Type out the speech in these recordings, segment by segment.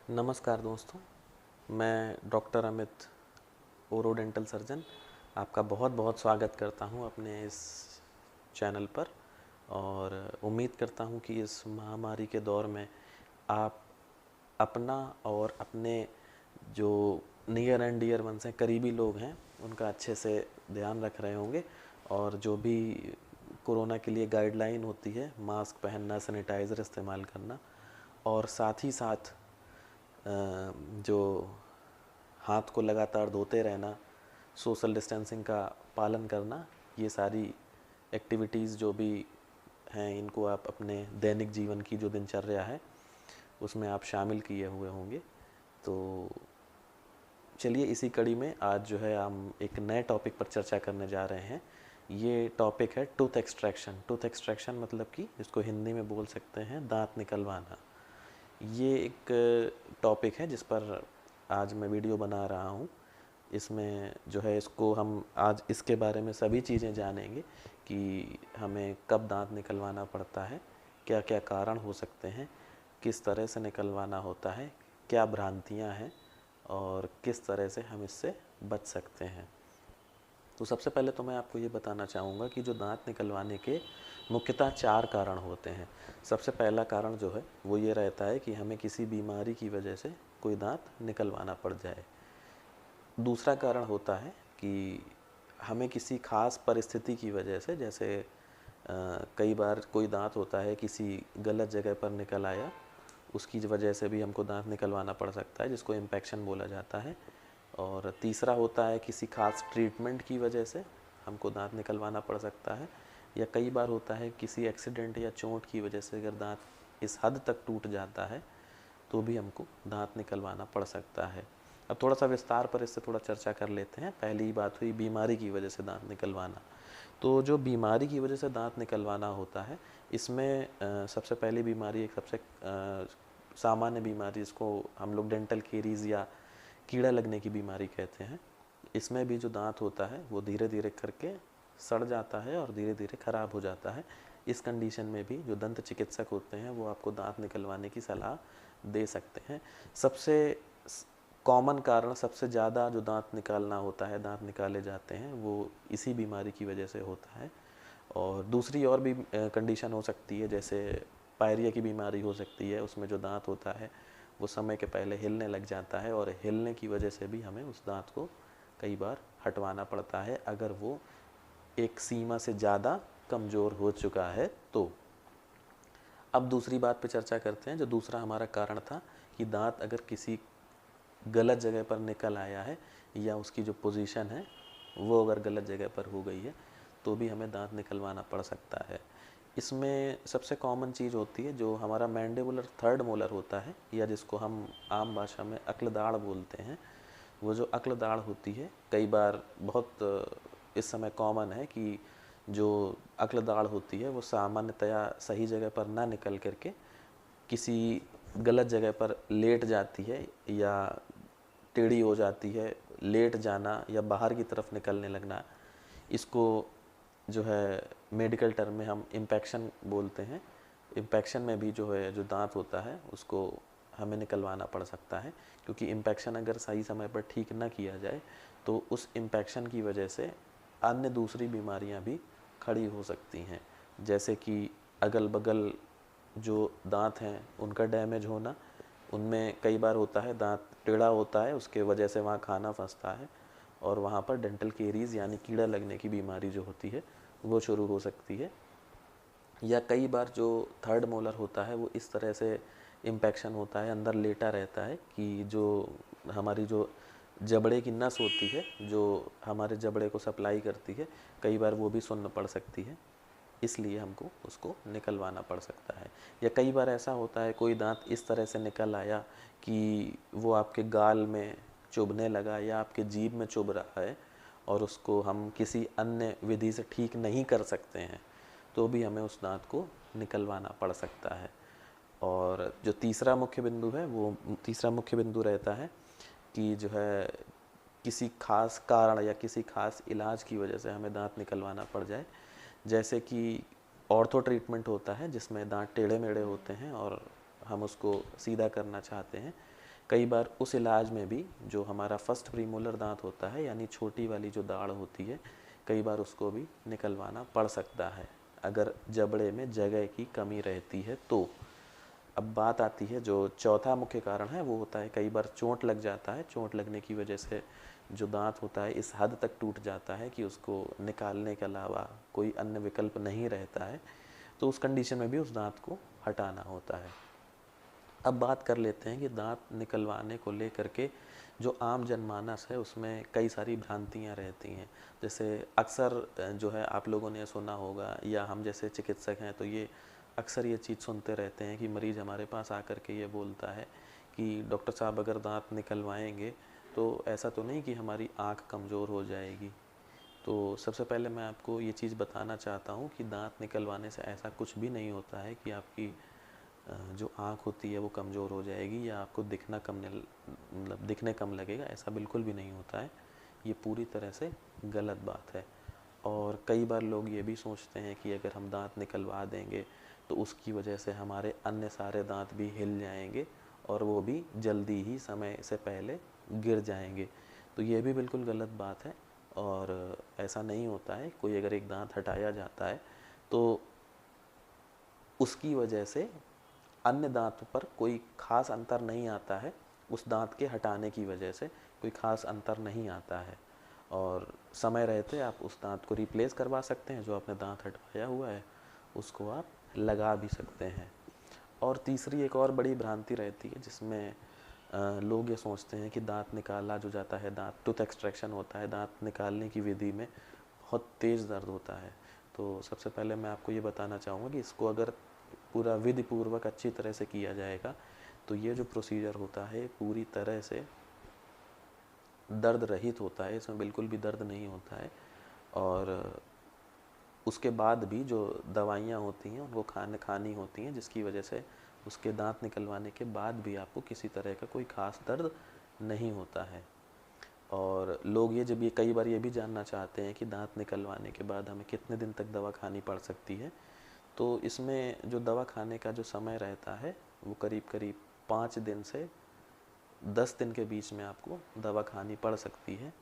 नमस्कार दोस्तों, मैं डॉक्टर अमित, ओरो डेंटल सर्जन, आपका बहुत बहुत स्वागत करता हूं अपने इस चैनल पर। और उम्मीद करता हूं कि इस महामारी के दौर में आप अपना और अपने जो नियर एंड डियर वंस हैं, करीबी लोग हैं, उनका अच्छे से ध्यान रख रहे होंगे। और जो भी कोरोना के लिए गाइडलाइन होती है, मास्क पहनना, सैनिटाइज़र इस्तेमाल करना, और साथ ही साथ जो हाथ को लगातार धोते रहना, सोशल डिस्टेंसिंग का पालन करना, ये सारी एक्टिविटीज़ जो भी हैं, इनको आप अपने दैनिक जीवन की जो दिनचर्या है उसमें आप शामिल किए हुए होंगे। तो चलिए, इसी कड़ी में आज जो है हम एक नए टॉपिक पर चर्चा करने जा रहे हैं। ये टॉपिक है टूथ एक्सट्रैक्शन। टूथ एक्सट्रैक्शन मतलब कि इसको हिंदी में बोल सकते हैं दांत निकलवाना। ये एक टॉपिक है जिस पर आज मैं वीडियो बना रहा हूँ। इसमें जो है इसको हम आज इसके बारे में सभी चीज़ें जानेंगे कि हमें कब दांत निकलवाना पड़ता है, क्या क्या कारण हो सकते हैं, किस तरह से निकलवाना होता है, क्या भ्रांतियाँ हैं और किस तरह से हम इससे बच सकते हैं। तो सबसे पहले तो मैं आपको ये बताना चाहूँगा कि जो दांत निकलवाने के मुख्यतः 4 कारण होते हैं। सबसे पहला कारण जो है वो ये रहता है कि हमें किसी बीमारी की वजह से कोई दांत निकलवाना पड़ जाए। दूसरा कारण होता है कि हमें किसी खास परिस्थिति की वजह से, जैसे कई बार कोई दांत होता है किसी गलत जगह पर निकल आया, उसकी वजह से भी हमको दांत निकलवाना पड़ सकता है, जिसको इम्पेक्शन बोला जाता है। और तीसरा होता है किसी खास ट्रीटमेंट की वजह से हमको दांत निकलवाना पड़ सकता है, या कई बार होता है किसी एक्सीडेंट या चोट की वजह से अगर दांत इस हद तक टूट जाता है तो भी हमको दांत निकलवाना पड़ सकता है। अब थोड़ा सा विस्तार पर इससे थोड़ा चर्चा कर लेते हैं। पहली बात हुई बीमारी की वजह से दांत निकलवाना। तो जो बीमारी की वजह से दांत निकलवाना होता है, इसमें सबसे पहली बीमारी, एक सबसे सामान्य बीमारी, इसको हम लोग डेंटल केरीज या कीड़ा लगने की बीमारी कहते हैं। इसमें भी जो दांत होता है वो धीरे धीरे करके सड़ जाता है और धीरे धीरे ख़राब हो जाता है। इस कंडीशन में भी जो दंत चिकित्सक होते हैं वो आपको दांत निकलवाने की सलाह दे सकते हैं। सबसे कॉमन कारण, सबसे ज़्यादा जो दांत निकालना होता है, दांत निकाले जाते हैं, वो इसी बीमारी की वजह से होता है। और दूसरी और भी कंडीशन हो सकती है, जैसे पायरिया की बीमारी हो सकती है। उसमें जो दांत होता है वो समय के पहले हिलने लग जाता है, और हिलने की वजह से भी हमें उस दांत को कई बार हटवाना पड़ता है अगर वो एक सीमा से ज़्यादा कमज़ोर हो चुका है तो। अब दूसरी बात पे चर्चा करते हैं। जो दूसरा हमारा कारण था कि दांत अगर किसी गलत जगह पर निकल आया है या उसकी जो पोजीशन है वो अगर गलत जगह पर हो गई है तो भी हमें दांत निकलवाना पड़ सकता है। इसमें सबसे कॉमन चीज़ होती है जो हमारा मैंडिबुलर थर्ड मोलर होता है, या जिसको हम आम भाषा में अक्ल दाढ़ बोलते हैं। वो जो अक्ल दाढ़ होती है, कई बार बहुत इस समय कॉमन है कि जो अक्ल दाढ़ होती है वो सामान्यतया सही जगह पर ना निकल करके किसी गलत जगह पर लेट जाती है, या टेढ़ी हो जाती है। लेट जाना या बाहर की तरफ निकलने लगना, इसको जो है मेडिकल टर्म में हम इम्पेक्शन बोलते हैं। इम्पेक्शन में भी जो है जो दांत होता है उसको हमें निकलवाना पड़ सकता है, क्योंकि इम्पेक्शन अगर सही समय पर ठीक ना किया जाए तो उस इम्पेक्शन की वजह से अन्य दूसरी बीमारियां भी खड़ी हो सकती हैं, जैसे कि अगल बगल जो दांत हैं उनका डैमेज होना। उनमें कई बार होता है दांत टेढ़ा होता है, उसके वजह से वहाँ खाना फंसता है और वहाँ पर डेंटल केरीज यानी कीड़ा लगने की बीमारी जो होती है वो शुरू हो सकती है। या कई बार जो थर्ड मोलर होता है वो इस तरह से इम्पेक्शन होता है, अंदर लेटा रहता है कि जो हमारी जो जबड़े की नस होती है जो हमारे जबड़े को सप्लाई करती है, कई बार वो भी सुन्न पड़ सकती है, इसलिए हमको उसको निकलवाना पड़ सकता है। या कई बार ऐसा होता है कोई दांत इस तरह से निकल आया कि वो आपके गाल में चुभने लगा या आपके जीभ में चुभ रहा है और उसको हम किसी अन्य विधि से ठीक नहीं कर सकते हैं, तो भी हमें उस दांत को निकलवाना पड़ सकता है। और जो तीसरा मुख्य बिंदु है, वो तीसरा मुख्य बिंदु रहता है कि जो है किसी खास कारण या किसी खास इलाज की वजह से हमें दांत निकलवाना पड़ जाए। जैसे कि ऑर्थो ट्रीटमेंट होता है जिसमें दांत टेढ़े मेढ़े होते हैं और हम उसको सीधा करना चाहते हैं, कई बार उस इलाज में भी जो हमारा फर्स्ट प्रीमोलर दांत होता है, यानी छोटी वाली जो दाढ़ होती है, कई बार उसको भी निकलवाना पड़ सकता है अगर जबड़े में जगह की कमी रहती है तो। अब बात आती है जो चौथा मुख्य कारण है, वो होता है कई बार चोट लग जाता है। चोट लगने की वजह से जो दांत होता है इस हद तक टूट जाता है कि उसको निकालने के अलावा कोई अन्य विकल्प नहीं रहता है, तो उस कंडीशन में भी उस दांत को हटाना होता है। अब बात कर लेते हैं कि दांत निकलवाने को लेकर के जो आम जनमानस है उसमें कई सारी भ्रांतियां रहती हैं। जैसे अक्सर जो है आप लोगों ने सुना होगा, या हम जैसे चिकित्सक हैं तो ये अक्सर ये चीज़ सुनते रहते हैं कि मरीज़ हमारे पास आकर के ये बोलता है कि डॉक्टर साहब अगर दांत निकलवाएंगे तो ऐसा तो नहीं कि हमारी आँख कमज़ोर हो जाएगी। तो सबसे पहले मैं आपको ये चीज़ बताना चाहता हूँ कि दांत निकलवाने से ऐसा कुछ भी नहीं होता है कि आपकी जो आँख होती है वो कमज़ोर हो जाएगी या आपको दिखना मतलब दिखने कम लगेगा, ऐसा बिल्कुल भी नहीं होता है। ये पूरी तरह से गलत बात है। और कई बार लोग ये भी सोचते हैं कि अगर हम दांत निकलवा देंगे तो उसकी वजह से हमारे अन्य सारे दांत भी हिल जाएंगे और वो भी जल्दी ही समय से पहले गिर जाएंगे। तो ये भी बिल्कुल गलत बात है और ऐसा नहीं होता है। कोई अगर एक दांत हटाया जाता है तो उसकी वजह से अन्य दांत पर कोई खास अंतर नहीं आता है। उस दांत के हटाने की वजह से कोई खास अंतर नहीं आता है और समय रहते आप उस दांत को रिप्लेस करवा सकते हैं। जो आपने दांत हटवाया हुआ है उसको आप लगा भी सकते हैं। और तीसरी एक और बड़ी भ्रांति रहती है जिसमें लोग ये सोचते हैं कि दांत निकाला जो जाता है, दांत टूथ एक्सट्रैक्शन होता है, दांत निकालने की विधि में बहुत तेज़ दर्द होता है। तो सबसे पहले मैं आपको ये बताना चाहूँगा कि इसको अगर पूरा विधि पूर्वक अच्छी तरह से किया जाएगा तो ये जो प्रोसीजर होता है पूरी तरह से दर्द रहित होता है। इसमें बिल्कुल भी दर्द नहीं होता है और उसके बाद भी जो दवाइयाँ होती हैं उनको खानी होती हैं, जिसकी वजह से उसके दांत निकलवाने के बाद भी आपको किसी तरह का कोई ख़ास दर्द नहीं होता है। और लोग ये कई बार ये भी जानना चाहते हैं कि दांत निकलवाने के बाद हमें कितने दिन तक दवा खानी पड़ सकती है। तो इसमें जो दवा खाने का जो समय रहता है वो करीब करीब 5 दिन से 10 दिन के बीच में आपको दवा खानी पड़ सकती है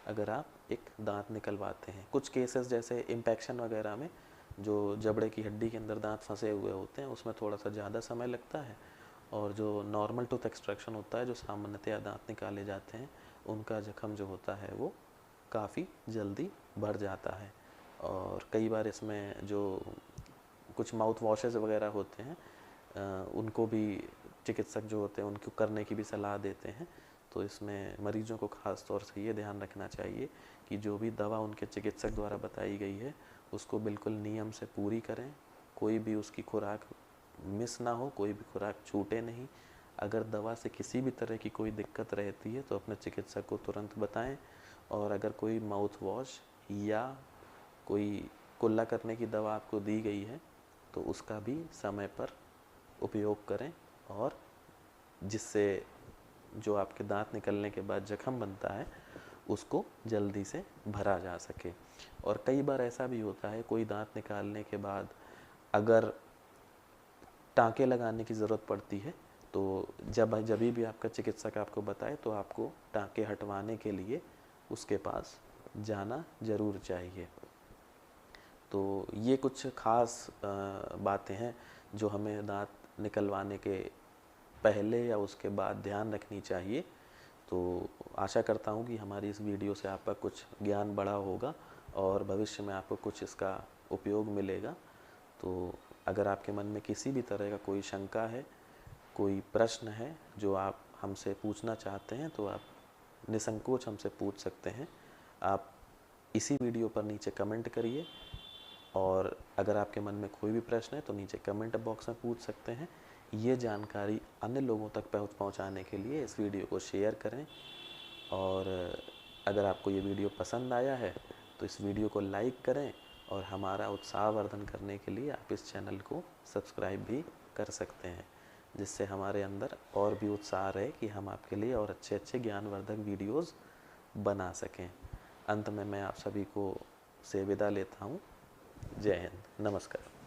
अगर आप एक दांत निकलवाते हैं। कुछ केसेस जैसे इम्पैक्शन वगैरह में जो जबड़े की हड्डी के अंदर दांत फंसे हुए होते हैं उसमें थोड़ा सा ज़्यादा समय लगता है, और जो नॉर्मल टूथ एक्सट्रैक्शन होता है जो सामान्यतया दांत निकाले जाते हैं उनका जख्म जो होता है वो काफ़ी जल्दी बढ़ जाता है। और कई बार इसमें जो कुछ माउथ वॉशेस वगैरह होते हैं उनको भी चिकित्सक जो होते हैं उनको करने की भी सलाह देते हैं। तो इसमें मरीजों को ख़ास तौर से ये ध्यान रखना चाहिए कि जो भी दवा उनके चिकित्सक द्वारा बताई गई है उसको बिल्कुल नियम से पूरी करें। कोई भी उसकी खुराक मिस ना हो, कोई भी खुराक छूटे नहीं। अगर दवा से किसी भी तरह की कोई दिक्कत रहती है तो अपने चिकित्सक को तुरंत बताएं। और अगर कोई माउथ वॉश या कोई कुल्ला करने की दवा आपको दी गई है तो उसका भी समय पर उपयोग करें, और जिससे जो आपके दांत निकलने के बाद जख्म बनता है उसको जल्दी से भरा जा सके। और कई बार ऐसा भी होता है कोई दांत निकालने के बाद अगर टाँके लगाने की ज़रूरत पड़ती है तो जब भी आपका चिकित्सक आपको बताए तो आपको टाँके हटवाने के लिए उसके पास जाना ज़रूर चाहिए। तो ये कुछ ख़ास बातें हैं जो हमें दांत निकलवाने के पहले या उसके बाद ध्यान रखनी चाहिए। तो आशा करता हूँ कि हमारी इस वीडियो से आपका कुछ ज्ञान बढ़ा होगा और भविष्य में आपको कुछ इसका उपयोग मिलेगा। तो अगर आपके मन में किसी भी तरह का कोई शंका है, कोई प्रश्न है जो आप हमसे पूछना चाहते हैं तो आप निसंकोच हमसे पूछ सकते हैं। आप इसी वीडियो पर नीचे कमेंट करिए, और अगर आपके मन में कोई भी प्रश्न है तो नीचे कमेंट बॉक्स में पूछ सकते हैं। ये जानकारी अन्य लोगों तक पहुंचाने के लिए इस वीडियो को शेयर करें, और अगर आपको ये वीडियो पसंद आया है तो इस वीडियो को लाइक करें, और हमारा उत्साहवर्धन करने के लिए आप इस चैनल को सब्सक्राइब भी कर सकते हैं, जिससे हमारे अंदर और भी उत्साह रहे कि हम आपके लिए और अच्छे अच्छे ज्ञानवर्धक वीडियोज़ बना सकें। अंत में मैं आप सभी को से विदा लेता हूँ। जय हिंद, नमस्कार।